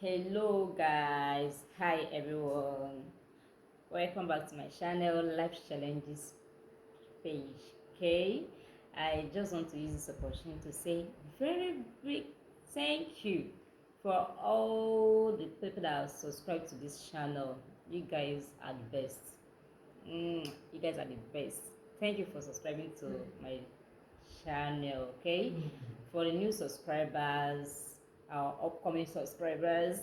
Hello guys, hi everyone, welcome back to my channel Life Challenges page. Okay, I just want to use this opportunity to say very big thank you for all the people that have subscribed to this channel. You guys are the best. You guys are the best. Thank you for subscribing to my channel. Okay, for the new subscribers, our upcoming subscribers,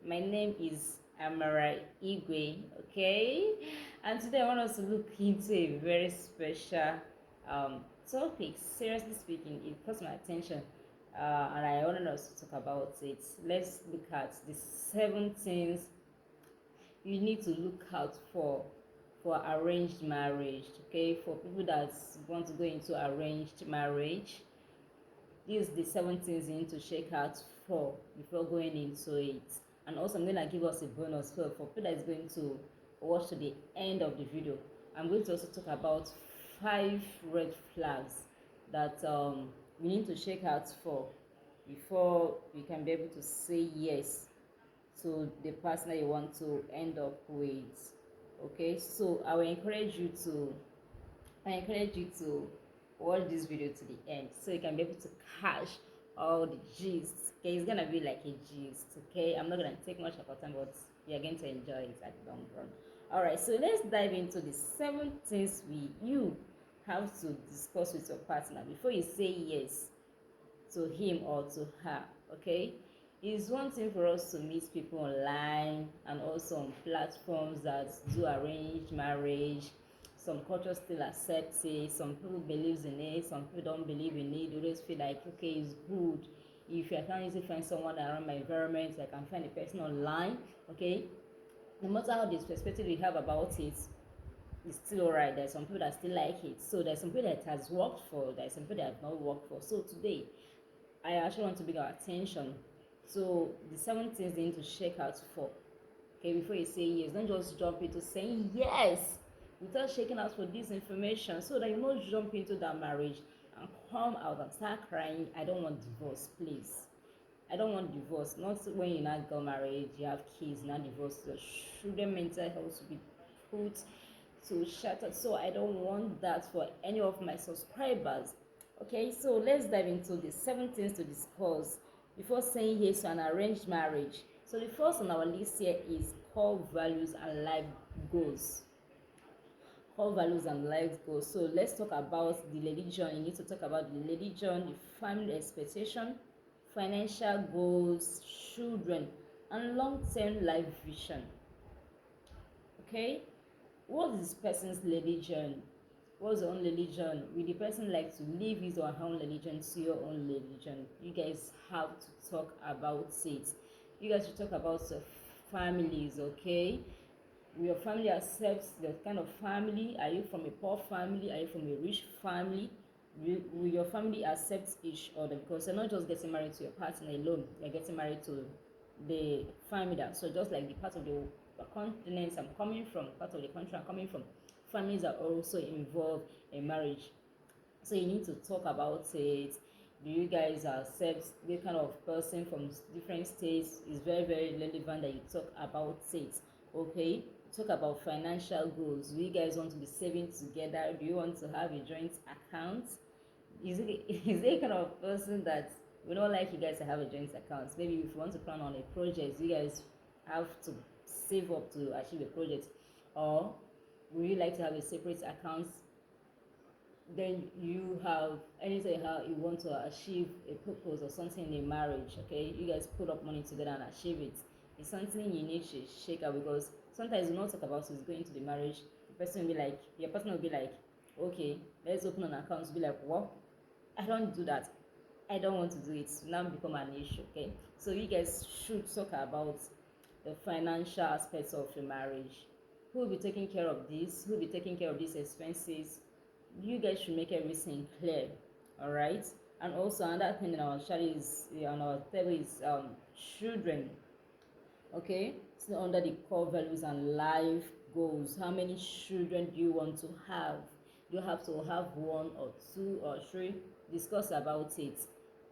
my name is 𝘿𝙤𝙪'𝙫𝙤. Okay, and today I want us to look into a very special topic. Seriously speaking, it caught my attention, and I wanted us to talk about it. Let's look at the 7 things you need to look out for arranged marriage. Okay, for people that want to go into arranged marriage, these are the 7 things you need to check out for before going into it. And also I'm going to give us a bonus for people that is going to watch to the end of the video. I'm going to also talk about 5 red flags that we need to check out for before you can be able to say yes to the person that you want to end up with. Okay, so I encourage you to watch this video to the end so you can be able to catch all the gist. Okay, it's gonna be like a gist. Okay, I'm not gonna take much of your time, but you're going to enjoy it at the long run. All right, so let's dive into the 7 things you have to discuss with your partner before you say yes to him or to her. Okay, it's one thing for us to meet people online and also on platforms that do arranged marriage. Some cultures still accept it, some people believe in it, some people don't believe in it. They always feel like, okay, it's good if I can't easily find someone around my environment, I can find a person online. Okay, no matter how this perspective we have about it, it's still alright. There's some people that still like it, so there's some people that has worked for, there's some people that have not worked for. So today I actually want to bring our attention to the 7 things they need to check out for. Okay, before you say yes, don't just jump into saying yes without checking out for this information, so that you not jump into that marriage and come out and start crying, I don't want divorce. Please, I don't want divorce. Not when you not got married, you have kids, not divorce. Your children mental health to be put to shattered. So I don't want that for any of my subscribers. Okay, so let's dive into the 7 things to discuss before saying yes to an arranged marriage. So the first on our list here is core values and life goals. Core values and life goals. So let's talk about the religion. You need to talk about the religion, the family expectation, financial goals, children, and long-term life vision. Okay, what is this person's religion? What's your own religion? Will the person like to live his or her own religion to your own religion? You guys have to talk about it. You guys should talk about your families. Okay, will your family accept the kind of family? Are you from a poor family? Are you from a rich family? Will your family accept each other? Because you're not just getting married to your partner alone, you're getting married to the family. So just like the part of the continents I'm coming from, part of the country I'm coming from, families are also involved in marriage. So you need to talk about it. Do you guys accept the kind of person from different states? Is very, very relevant that you talk about it. Okay, talk about financial goals. Do you guys want to be saving together? Do you want to have a joint account? Is it kind of person that we don't like you guys to have a joint account? Maybe if you want to plan on a project, you guys have to save up to achieve a project, or would you like to have a separate account? Then you have anything how you want to achieve a purpose or something in a marriage. Okay, you guys put up money together and achieve it. It's something you need to shake out, because sometimes you not talk about it going to the marriage. The person will be like, your partner will be like, okay, let's open an account. You'll be like, what? I don't do that. I don't want to do it. Now become an issue. Okay, so you guys should talk about the financial aspects of your marriage. Who will be taking care of this? Who will be taking care of these expenses? You guys should make everything clear. All right. And also another thing in our study is on our table is children. Okay, so under the core values and life goals, how many children do you want to have? Do you have to have 1 or 2 or 3? Discuss about it.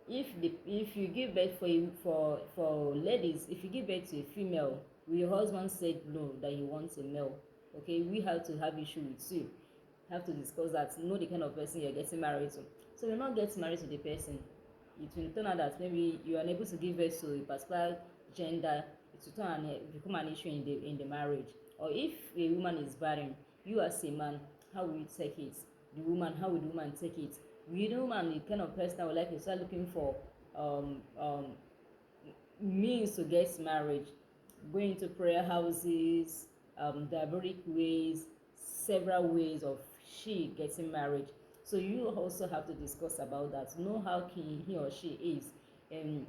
if you give birth for ladies, if you give birth to a female, your husband said no, that he wants a male, okay, we have to have issue with you, have to discuss that, know the kind of person you're getting married to. So you're not getting married to the person, it will turn out that maybe you are unable to give birth to a particular gender, it will turn and become an issue in the marriage. Or if a woman is barren, you as a man, how will you take it? The woman, how will the woman take it? Will the woman the kind of person that would like to start looking for um um means to get married, going to prayer houses, diabolic ways, several ways of she getting married. So you also have to discuss about that. Know how keen he or she is in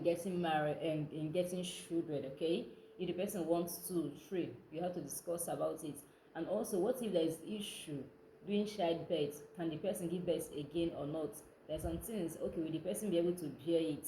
getting married and in getting children. Okay, if the person wants 2, 3, you have to discuss about it. And also, what if there is issue doing childbirth? Can the person give birth again or not? There's some things. Okay, will the person be able to bear it?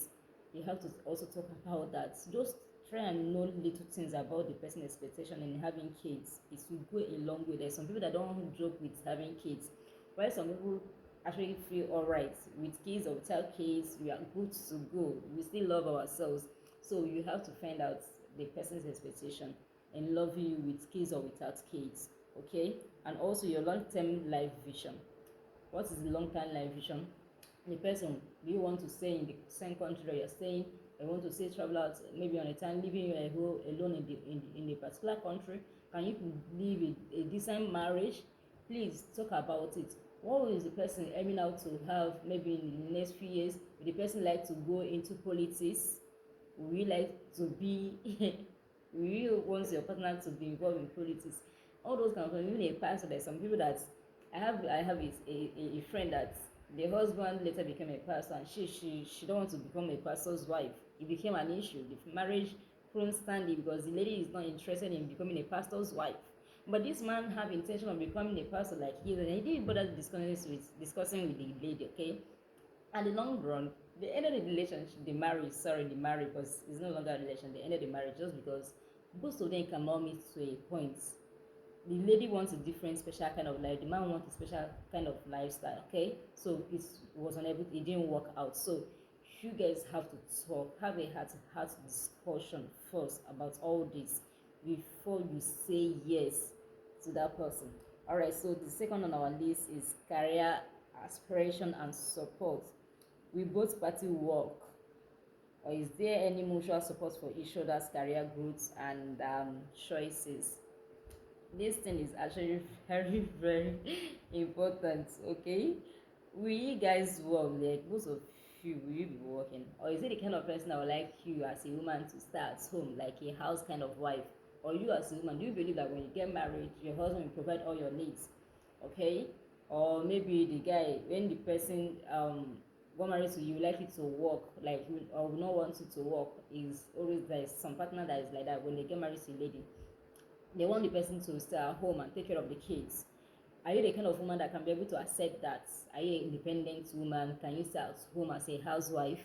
You have to also talk about that. Just try and know little things about the person's expectation in having kids. It will go a long way. There's some people that don't joke with having kids, while some people actually feel alright with kids or without kids. We are good to go. We still love ourselves. So you have to find out the person's expectation and love you with kids or without kids. Okay, and also your long-term life vision. What is the long-term life vision? The person, do you want to stay in the same country that you're staying? I want to say travel out maybe on a time, leaving you alone in a particular country. Can you live a decent marriage? Please talk about it. What is the person aiming out to have maybe in the next few years? Would the person like to go into politics? Would you like to be will you want your partner to be involved in politics? All those kind of things. Even a pastor, there's some people that I have a friend that the husband later became a pastor, and she don't want to become a pastor's wife. It became an issue. The marriage couldn't stand it because the lady is not interested in becoming a pastor's wife. But this man have intention of becoming a pastor like he is, and he didn't bother discussing with the lady. Okay, at the long run, they ended the relationship, the marriage, because it's no longer a relation. They ended the marriage just because both of them cannot meet to a point. The lady wants a different special kind of life, the man wants a special kind of lifestyle. Okay, so it was unable, it didn't work out. So you guys have to talk, have a heart discussion first about all this before you say yes to that person. All right, so the second on our list is career aspiration and support. We both party work, or is there any mutual support for each other's career growth and choices? This thing is actually very very important. Okay, will you guys work? Like most of you, will you be working, or is it the kind of person that would like you as a woman to stay at home like a house kind of wife? Or you as a woman, do you believe that when you get married your husband will provide all your needs? Okay, or maybe the guy, when the person got married to you, like it to work, like you or not want it to work, is always there is some partner that is like that. When they get married to a lady, they want the person to stay at home and take care of the kids. Are you the kind of woman that can be able to accept that? Are you an independent woman? Can you stay at home as a housewife?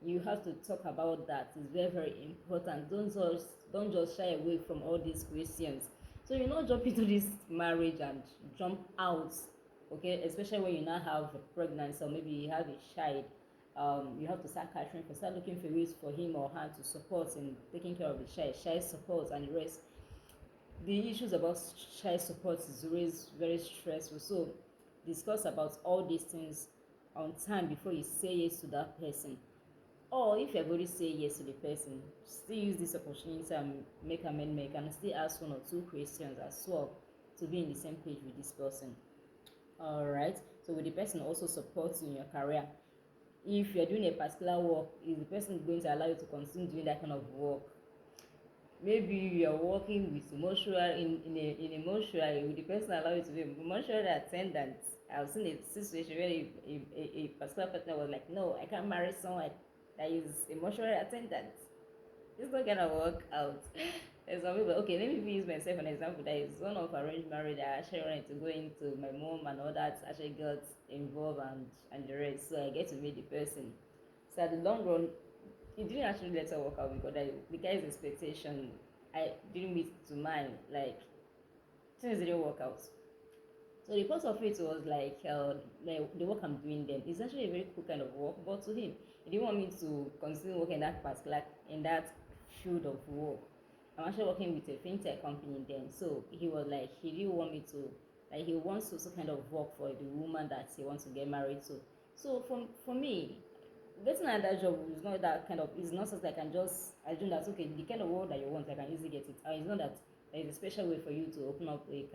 You have to talk about that. It's very very important. Don't just shy away from all these questions. So you not jump into this marriage and jump out. Okay, especially when you now have a pregnancy or maybe you have a child. You have to start catering for, start looking for ways for him or her to support in taking care of the child support and the rest. The issues about child support is always very stressful. So discuss about all these things on time before you say yes to that person. Or if you've already said yes to the person, still use this opportunity and make amendment and still ask 1 or 2 questions as well to be in the same page with this person. All right, so will the person also support you in your career? If you're doing a particular work, is the person going to allow you to continue doing that kind of work? Maybe you're working with in a mortuary, will the person allow you to be a mortuary attendant? I've seen a situation where a particular partner was like, no, I can't marry someone that is a mortuary attendant. It's not gonna work out. There's some people, okay, let me use myself an example. There is one of arranged marriage that I actually wanted to go into. My mom and all that actually got involved and the rest. So I get to meet the person. So at the long run, it didn't actually let her work out because the guy's expectation I didn't meet to mine. Like things didn't work out. So the purpose of it was like the work I'm doing then is actually a very cool kind of work, but to him, he didn't want me to continue working in that particular in that field of work. I'm actually working with a fintech company then, so he was like he didn't want me to like he wants to also kind of work for the woman that he wants to get married to. So for me, getting another job is not that kind of it's not something I can just assume that okay the kind of work that you want I can easily get it. It's not that there is a special way for you to open up a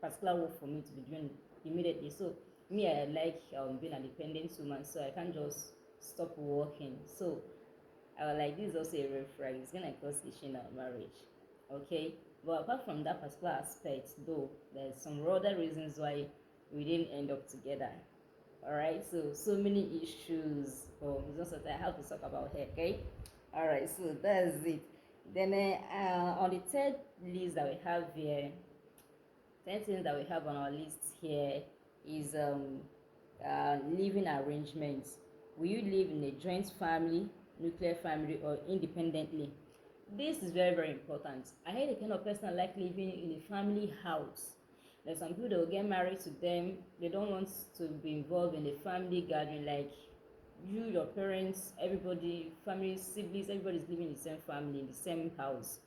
particular work for me to be doing immediately. So me I like being an independent woman, so I can't just stop working. So I was like this is also a red flag. It's gonna cause issue in our marriage. Okay. But apart from that particular aspect though, there's some other reasons why we didn't end up together. All right, so many issues. Oh, it's just that I have to talk about here. Okay, all right, so that's it. Then on the third list that we have here, third thing that we have on our list here is living arrangements. Will you live in a joint family, nuclear family, or independently? This is very very important. I hate the kind of person like living in a family house. There's some people that will get married to them, they don't want to be involved in the family gathering, like you, your parents, everybody, family, siblings, everybody's living in the same family, in the same house.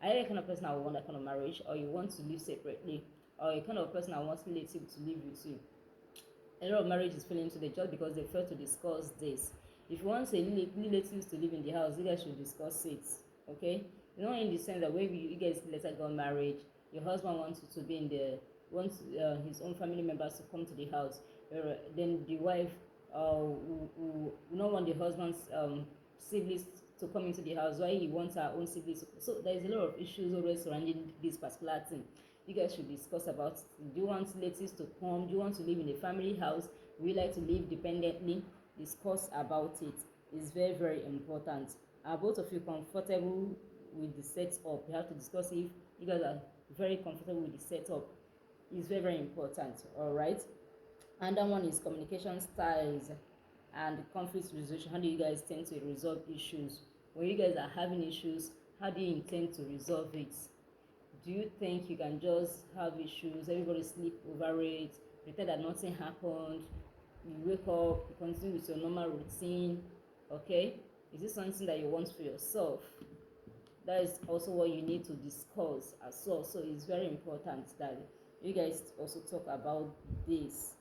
Are you the kind of person I want that kind of marriage, or you want to live separately, or a kind of person I want relative to live with you? A lot of marriages fell into the just because they failed to discuss this. If you want say relatives to live in the house, you guys should discuss it. Okay, not in the sense that when you guys later got married, your husband wants you to be in the wants his own family members to come to the house, then the wife will not want the husband's siblings to come into the house, why he wants her own siblings. So there is a lot of issues always surrounding this particular thing. You guys should discuss about, do you want relatives to come, do you want to live in a family house, would you like to live dependently? Discuss about it. It's very very important. Are both of you comfortable with the setup? You have to discuss if you guys are very comfortable with the setup. It's very very important. All right, and that one is communication styles and conflict resolution. How do you guys tend to resolve issues when you guys are having issues? How do you intend to resolve it? Do you think you can just have issues, everybody sleep over it, pretend that nothing happened, you wake up, you continue with your normal routine? Okay, is this something that you want for yourself? That is also what you need to discuss as well. So it's very important that you guys also talk about this.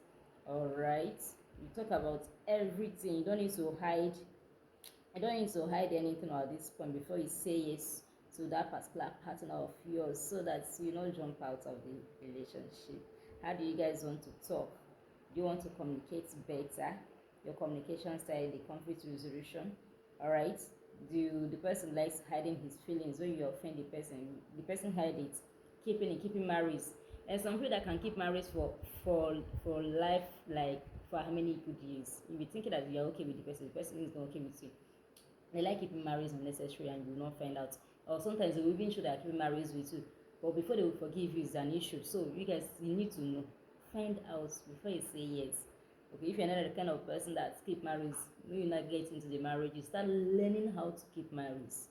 All right, you talk about everything. You don't need to hide, anything at this point before you say yes to that particular partner of yours, so that you don't jump out of the relationship. How do you guys want to talk? Do you want to communicate better? Your communication style, the conflict resolution. All right, do the person likes hiding his feelings? When you offend the person hide it, keeping marriage. And some people that can keep marriage for life, like for how many good years. If you think that you're okay with the person is not okay with you. They like keeping marriage unnecessary and you will not find out. Or sometimes they will even show that keeping marriage with you, but before they will forgive you is an issue. So you guys, you need to know, find out before you say yes. Okay, if you're not the kind of person that keep marriage, when you not get into the marriage, you start learning how to keep marriage.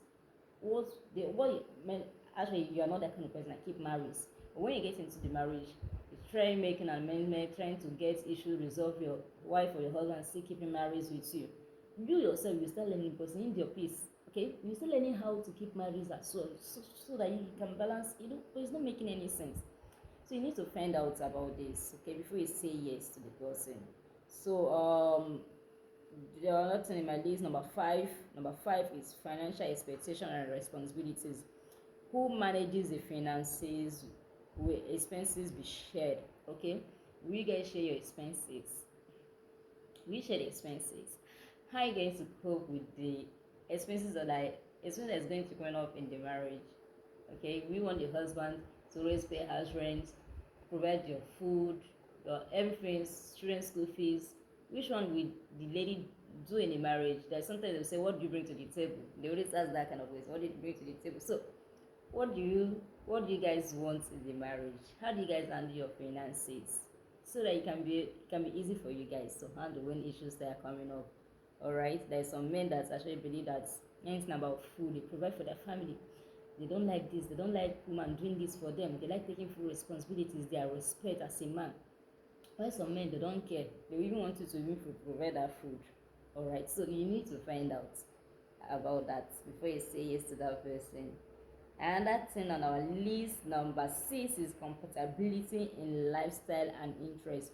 Actually you are not that kind of person that keep marriage. But when you get into the marriage, you try making an amendment, trying to get issues resolve, your wife or your husband still keeping marriage with you. You yourself you start learning because you need your peace. Okay, you start learning how to keep marriage as well, so that you can balance. But it's not making any sense. So you need to find out about this, okay, before you say yes to the person. So the other thing in my list, number five is financial expectation and responsibilities. Who manages the finances? Will expenses be shared? Okay, we guys share your expenses? We share the expenses. How are you going to cope with the expenses that is going to come up in the marriage? Okay, we want the husband to always pay house rent, provide your food, your everything, student school fees. Which one will the lady do in a marriage? That sometimes they say, what do you bring to the table? They always ask that kind of ways. What do you bring to the table? So what do you guys want in the marriage? How do you guys handle your finances, so that it can be easy for you guys to handle when issues start coming up? All right, there's some men that actually believe that anything about food they provide for their family. They don't like this, they don't like woman doing this for them, they like taking full responsibilities, their respect as a man. Why some men, they don't care, they even want you to even provide that food. All right, so you need to find out about that before you say yes to that person. Another thing on our list, number 6, is compatibility in lifestyle and interest.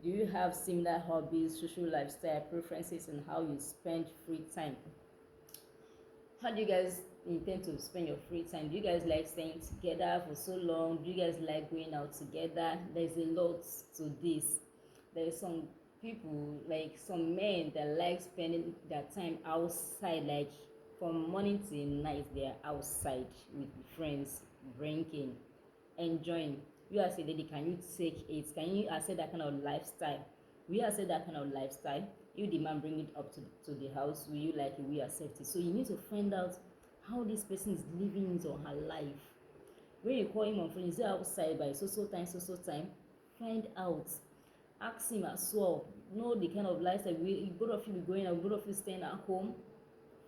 Do you have similar hobbies, social lifestyle preferences, and how you spend free time? How do you guys intend to spend your free time? Do you guys like staying together for so long? Do you guys like going out together? There's a lot to this. There's some people, like some men, that like spending their time outside, like from morning till night they're outside with friends, drinking, enjoying. You as a lady, can you take it? Can you accept that kind of lifestyle? Will you accept that kind of lifestyle? You, the man, bring it up to the house. Will you like it? Will you accept it? So you need to find out how this person is living his or her life. When you call him on phone, is he outside by so time? Find out. Ask him as well. Know the kind of lifestyle. Both of you be going out, both of you staying at home.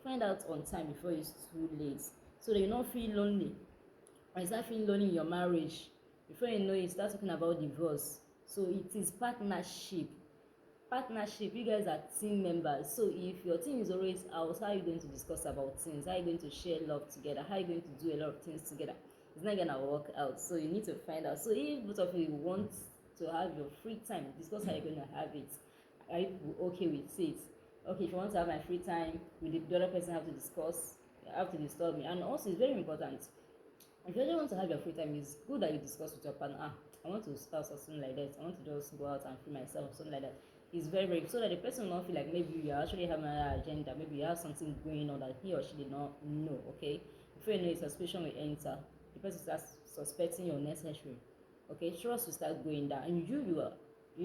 Find out on time before it's too late, so that you don't feel lonely. And you start feeling lonely in your marriage, before you know it, you start talking about divorce. So it is partnership. You guys are team members. So if your team is always out, how are you going to discuss about things? How are you going to share love together? How are you going to do a lot of things together? It's not gonna work out. So you need to find out. So if both of you want to have your free time, discuss how you're going to have it. Are you okay with it? Okay, if you want to have my free time, will the other person have to disturb me? And also, it's very important, if you really want to have your free time, it's good that you discuss with your partner. I want to start something like that. I want to just go out and free myself, something like that. It's very, very, so that the person will not feel like maybe you actually have another agenda, maybe you have something going on that he or she did not know. Okay, before you know it, suspicion will enter. The person starts suspecting you're necessary. Okay, trust will start going down, and you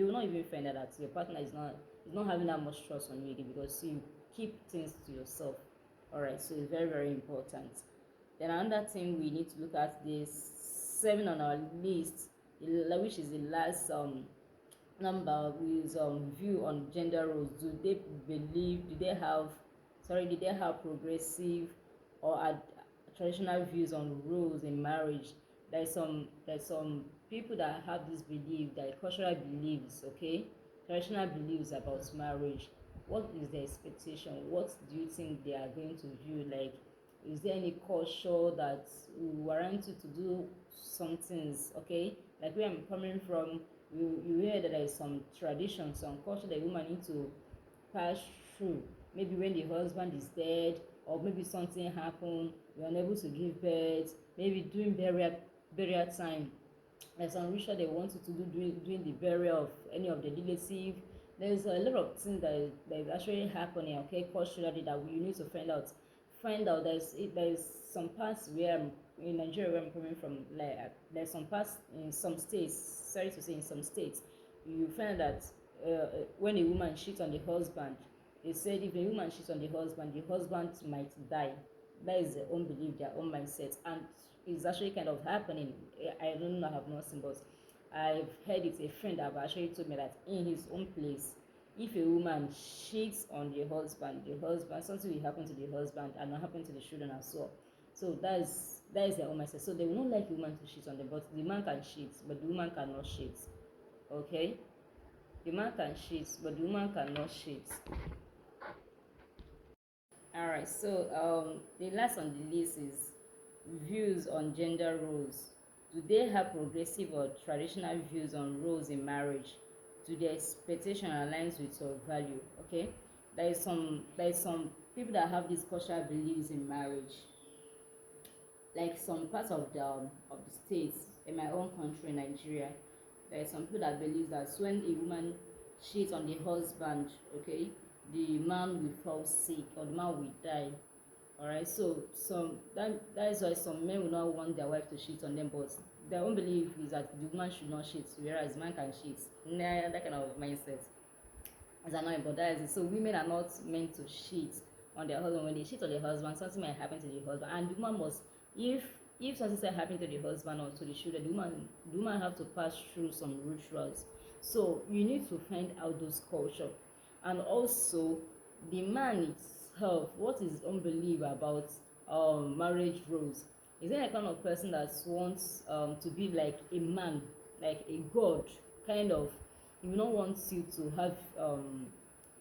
will not even find out that your partner is not having that much trust on you again, because you keep things to yourself. All right, so it's very, very important. Then another thing we need to look at, this 7 on our list, which is the last number, is view on gender roles. Did they have progressive or traditional views on roles in marriage? There's some people that have this belief, that cultural beliefs, okay, traditional beliefs about marriage. What is the expectation? What do you think they are going to view? Like, is there any culture that will warrant you to do some things? Okay, like where I'm coming from, you hear that there is some tradition, some culture that women need to pass through. Maybe when the husband is dead, or maybe something happened, you're unable to give birth, maybe during burial time, there's some ritual they want you to do during the burial of any of the relative. There's a lot of things that is actually happening, okay, culturally, that you need to find out. There's some parts where in Nigeria, where I'm coming from, like there's some parts in some states, sorry to say, in some states, you find that when a woman cheats on the husband, they said if a woman cheats on the husband might die. That is their own belief, their own mindset, and it's actually kind of happening. I don't know, I have not seen, but I've heard it. A friend have actually told me that in his own place, if a woman cheats on the husband, something will happen to the husband and not happen to the children as well. So that is their own mindset. So they will not like the woman to cheat on them, but the man can cheat, but the woman cannot cheat. Okay, the man can cheat, but the woman cannot cheat. All right. So the last on the list is views on gender roles. Do they have progressive or traditional views on roles in marriage? Do their expectation aligns with your value? Okay, there is some people that have these cultural beliefs in marriage. Like some parts of the states in my own country, Nigeria, there are some people that believe that when a woman cheats on the husband, okay, the man will fall sick or the man will die. All right, so that is why some men will not want their wife to cheat on them, but their own belief is that the woman should not cheat, whereas the man can cheat. Nah, that kind of mindset is annoying, but that is it. So women are not meant to cheat on their husband. When they cheat on their husband, something might happen to the husband, and the woman must, if something happen to the husband or to the children, the woman have to pass through some rituals. So you need to find out those culture, and also the man itself, what is unbelievable about marriage roles. Is there a kind of person that wants to be like a man, like a god, kind of, He will not want you to have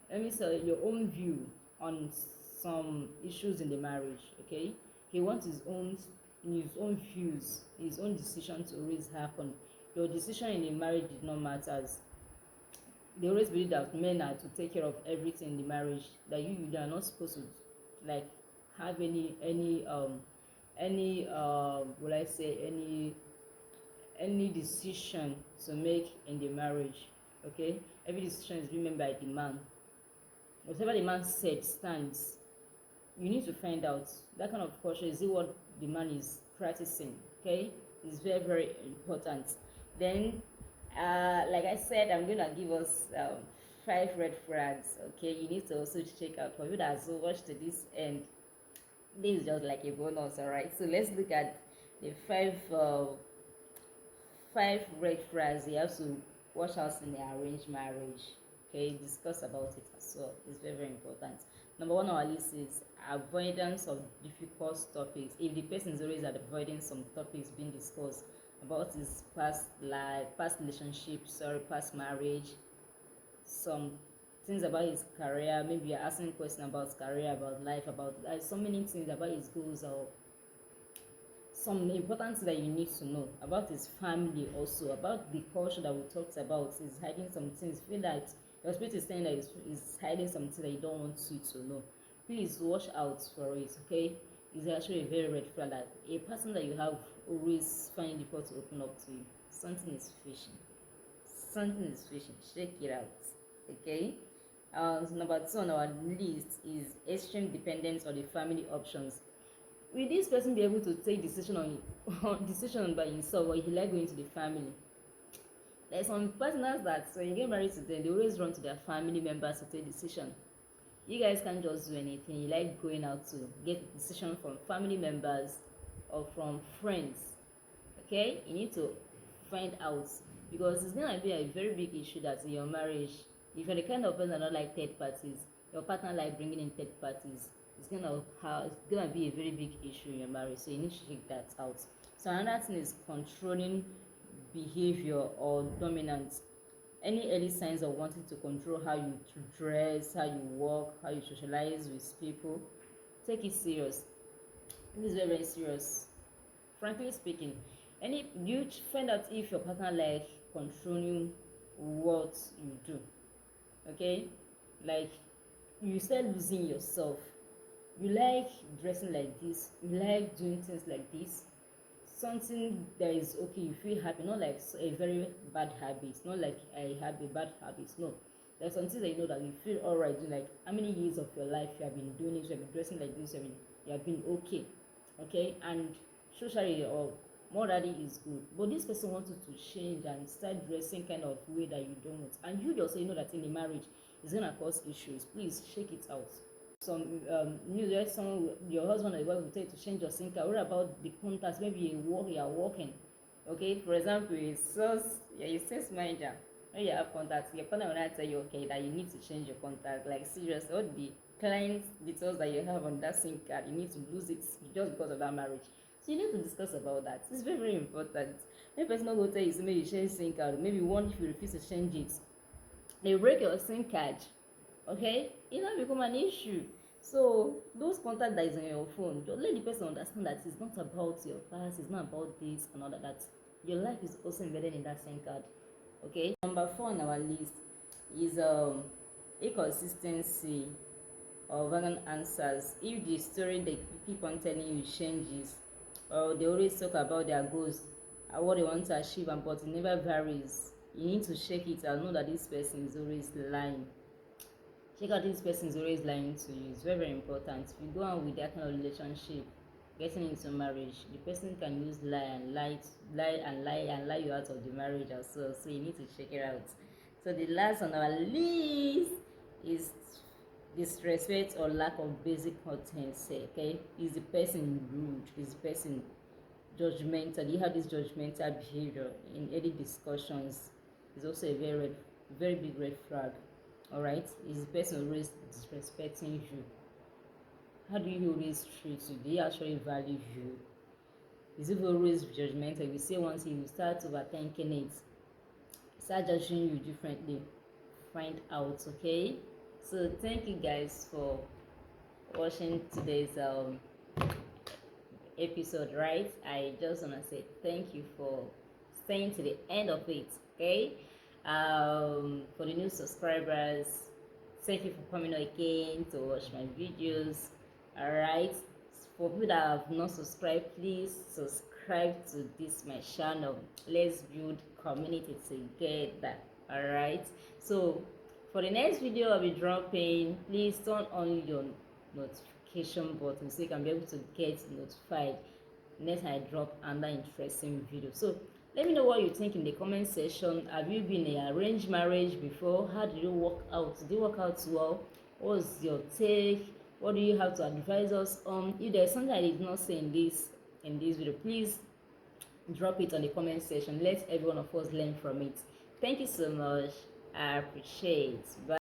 let me say your own view on some issues in the marriage. Okay, he wants his own views, his own decision to always happen. Your decision in the marriage did not matter. They always believe that men are to take care of everything in the marriage, that you are not supposed to like have any will I say any decision to make in the marriage. Okay, every decision is being made by the man. Whatever the man said stands. You need to find out that kind of culture, is it what the man is practicing. Okay, it's very, very important. Then like I said, I'm gonna give us 5 red flags. Okay, you need to also check out. For you that has watched to this end, this is just like a bonus. All right, so let's look at the 5 red flags you have to watch out in the arranged marriage. Okay, discuss about it as well. It's very, very important. Number 1 on our list is avoidance of difficult topics. If the person is always avoiding some topics being discussed about his past life, past relationship, past marriage, some things about his career, maybe you're asking questions about his career, about life, about so many things about his goals, or some important things that you need to know about his family, also about the culture that we talked about. Is hiding some things. Feel that your spirit is saying that is hiding something that you don't want you to know. Please watch out for it. Okay, it's actually a very red flag that a person that you have always find it difficult to open up to you. Something is fishing. Something is fishing. Check it out. Okay. So number 2 on our list is extreme dependence on the family options. Will this person be able to take decision by himself, or he like going to the family? There's some partners that when you get married to them, they always run to their family members to take decision. You guys can't just do anything. You like going out to get decision from family members or from friends. Okay, you need to find out, because it's gonna be a very big issue that in your marriage, if you're the kind of person that don't like third parties, your partner like bringing in third parties, it's gonna be a very big issue in your marriage. So you need to check that out. So another thing is controlling behavior or dominance. Any early signs of wanting to control how you dress, how you walk, how you socialize with people, take it serious. This is very, very serious. Frankly speaking, you find out if your partner like controlling what you do. Okay, like you start losing yourself. You like dressing like this, you like doing things like this, something that is okay, you feel happy, not like a very bad habit, not like I have a bad habit. No, there's something that you know that you feel all right doing. Like how many years of your life you have been doing it, you have been dressing like this, you have been okay, and socially or morally is good, but this person wants you to change and start dressing kind of way that you don't want, and you just know that in a marriage it's gonna cause issues. Please check it out. Some there's some your husband or your wife will tell you to change your SIM card. What about the contacts? Maybe you are working. Okay, for example, you're a sales manager. When you have contacts, your partner will not tell you okay that you need to change your contact. Like seriously, all the client details that you have on that SIM card, you need to lose it just because of that marriage. So you need to discuss about that. It's very, very important. Maybe person not go tell you so maybe you change SIM card, maybe one if you refuse to change it, they break your SIM card. Okay, it now become an issue. So those contacts that is on your phone, just let the person understand that it's not about your past, it's not about this and all that. Your life is also embedded in that SIM card. Okay, number 4 on our list is inconsistency of wrong answers. If the story they keep on telling you changes, or they always talk about their goals and what they want to achieve, and but it never varies, you need to check it and know that this person is always lying. Check out this person is always lying to you. It's very, very important. If you go on with that kind of relationship, getting into marriage, the person can use lie you out of the marriage as well. So you need to check it out. So the last on our list is disrespect or lack of basic courtesy. Okay, is the person rude? Is the person judgmental? You have this judgmental behavior in any discussions. It's also a very, very big red flag. All right, is the person always disrespecting you? How do you always treat you? Do you actually value you? Is it always judgmental? If you say one thing, you start overthinking it. start judging you differently. Find out, okay? So thank you guys for watching today's episode, right? I just want to say thank you for staying to the end of it, okay? For the new subscribers, thank you for coming again to watch my videos. All right, for people that have not subscribed, please subscribe to this my channel. Let's build community together. All right, so for the next video I'll be dropping, please turn on your notification button so you can be able to get notified next time I drop another interesting video. So let me know what you think in the comment section. Have you been in an arranged marriage before? How did you work out? Did it work out well? What was your take? What do you have to advise us on? If there's something I did not say in this video, please drop it on the comment section. Let every one of us learn from it. Thank you so much. I appreciate it. Bye.